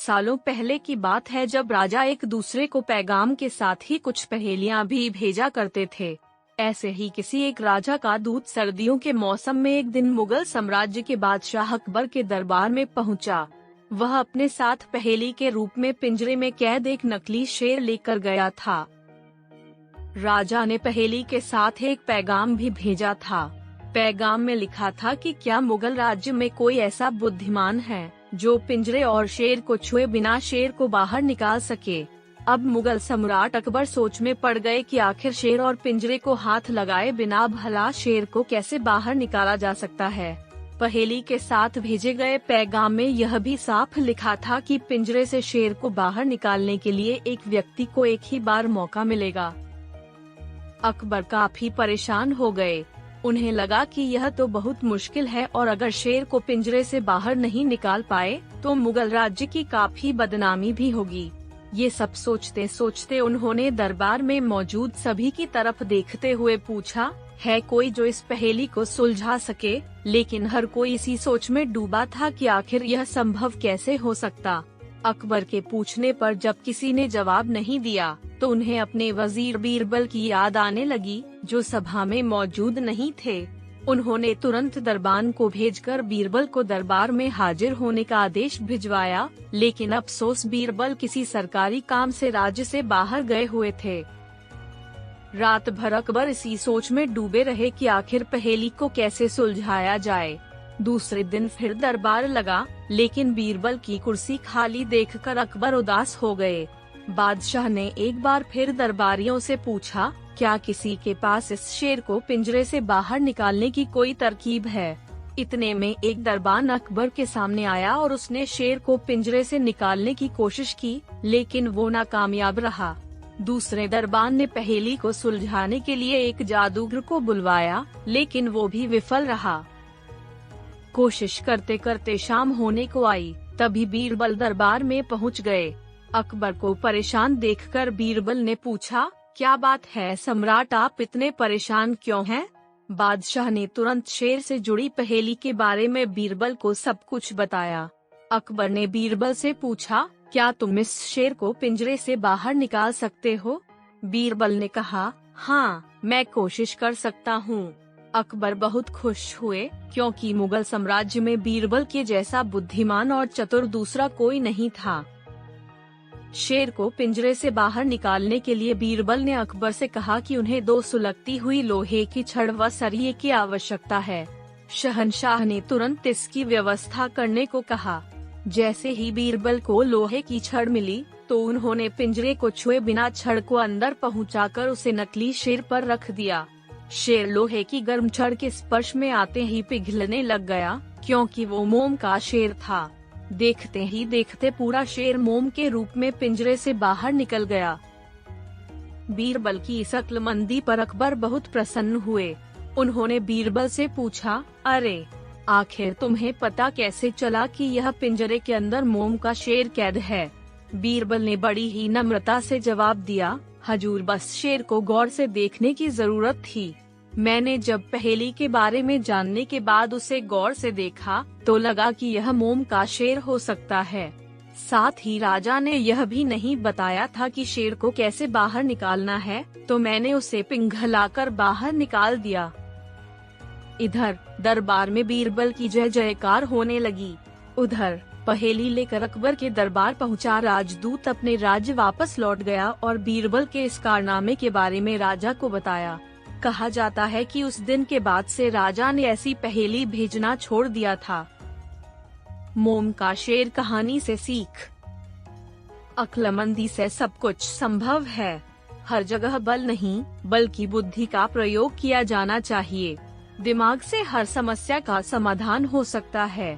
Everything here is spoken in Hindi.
सालों पहले की बात है जब राजा एक दूसरे को पैगाम के साथ ही कुछ पहेलियां भी भेजा करते थे। ऐसे ही किसी एक राजा का दूत सर्दियों के मौसम में एक दिन मुगल साम्राज्य के बादशाह अकबर के दरबार में पहुंचा। वह अपने साथ पहेली के रूप में पिंजरे में कैद एक नकली शेर लेकर गया था। राजा ने पहेली के साथ एक पैगाम भी भेजा था। पैगाम में लिखा था कि क्या मुगल राज्य में कोई ऐसा बुद्धिमान है जो पिंजरे और शेर को छुए बिना शेर को बाहर निकाल सके। अब मुगल सम्राट अकबर सोच में पड़ गए कि आखिर शेर और पिंजरे को हाथ लगाए बिना भला शेर को कैसे बाहर निकाला जा सकता है। पहेली के साथ भेजे गए पैगाम में यह भी साफ लिखा था कि पिंजरे से शेर को बाहर निकालने के लिए एक व्यक्ति को एक ही बार मौका मिलेगा। अकबर काफी परेशान हो गए। उन्हें लगा कि यह तो बहुत मुश्किल है और अगर शेर को पिंजरे से बाहर नहीं निकाल पाए तो मुगल राज्य की काफी बदनामी भी होगी। ये सब सोचते सोचते उन्होंने दरबार में मौजूद सभी की तरफ देखते हुए पूछा, है कोई जो इस पहेली को सुलझा सके? लेकिन हर कोई इसी सोच में डूबा था कि आखिर यह संभव कैसे हो सकता। अकबर के पूछने पर जब किसी ने जवाब नहीं दिया तो उन्हें अपने वजीर बीरबल की याद आने लगी, जो सभा में मौजूद नहीं थे। उन्होंने तुरंत दरबान को भेजकर बीरबल को दरबार में हाजिर होने का आदेश भिजवाया, लेकिन अफसोस बीरबल किसी सरकारी काम से राज्य से बाहर गए हुए थे। रात भर अकबर इसी सोच में डूबे रहे कि आखिर पहेली को कैसे सुलझाया जाए। दूसरे दिन फिर दरबार लगा, लेकिन बीरबल की कुर्सी खाली देखकर अकबर उदास हो गए। बादशाह ने एक बार फिर दरबारियों से पूछा, क्या किसी के पास इस शेर को पिंजरे से बाहर निकालने की कोई तरकीब है? इतने में एक दरबान अकबर के सामने आया और उसने शेर को पिंजरे से निकालने की कोशिश की, लेकिन वो नाकामयाब रहा। दूसरे दरबान ने पहेली को सुलझाने के लिए एक जादूगर को बुलवाया, लेकिन वो भी विफल रहा। कोशिश करते करते शाम होने को आई, तभी बीरबल दरबार में पहुंच गए। अकबर को परेशान देखकर बीरबल ने पूछा, क्या बात है सम्राट, आप इतने परेशान क्यों हैं? बादशाह ने तुरंत शेर से जुड़ी पहेली के बारे में बीरबल को सब कुछ बताया। अकबर ने बीरबल से पूछा, क्या तुम इस शेर को पिंजरे से बाहर निकाल सकते हो? बीरबल ने कहा, हाँ, मैं कोशिश कर सकता हूँ। अकबर बहुत खुश हुए, क्योंकि मुगल साम्राज्य में बीरबल के जैसा बुद्धिमान और चतुर दूसरा कोई नहीं था। शेर को पिंजरे से बाहर निकालने के लिए बीरबल ने अकबर से कहा कि उन्हें 2 सुलगती हुई लोहे की छड़ व सरिये की आवश्यकता है। शहंशाह ने तुरंत इसकी व्यवस्था करने को कहा। जैसे ही बीरबल को लोहे की छड़ मिली तो उन्होंने पिंजरे को छुए बिना छड़ को अंदर पहुंचाकर उसे नकली शेर पर रख दिया। शेर लोहे की गर्म छड़ के स्पर्श में आते ही पिघलने लग गया, क्योंकि वो मोम का शेर था। देखते ही देखते पूरा शेर मोम के रूप में पिंजरे से बाहर निकल गया। बीरबल की इस अक्लमंदी पर अकबर बहुत प्रसन्न हुए। उन्होंने बीरबल से पूछा, अरे, आखिर तुम्हें पता कैसे चला कि यह पिंजरे के अंदर मोम का शेर कैद है? बीरबल ने बड़ी ही नम्रता से जवाब दिया, हजूर, बस शेर को गौर से देखने की जरूरत थी। मैंने जब पहेली के बारे में जानने के बाद उसे गौर से देखा तो लगा कि यह मोम का शेर हो सकता है। साथ ही राजा ने यह भी नहीं बताया था कि शेर को कैसे बाहर निकालना है, तो मैंने उसे पिघलाकर बाहर निकाल दिया। इधर दरबार में बीरबल की जय जयकार होने लगी। उधर पहेली लेकर अकबर के दरबार पहुंचा राजदूत अपने राज्य वापस लौट गया और बीरबल के इस कारनामे के बारे में राजा को बताया। कहा जाता है कि उस दिन के बाद से राजा ने ऐसी पहेली भेजना छोड़ दिया था। मोम का शेर कहानी से सीख। अक्लमंदी से सब कुछ संभव है। हर जगह बल नहीं, बल्कि बुद्धि का प्रयोग किया जाना चाहिए। दिमाग से हर समस्या का समाधान हो सकता है।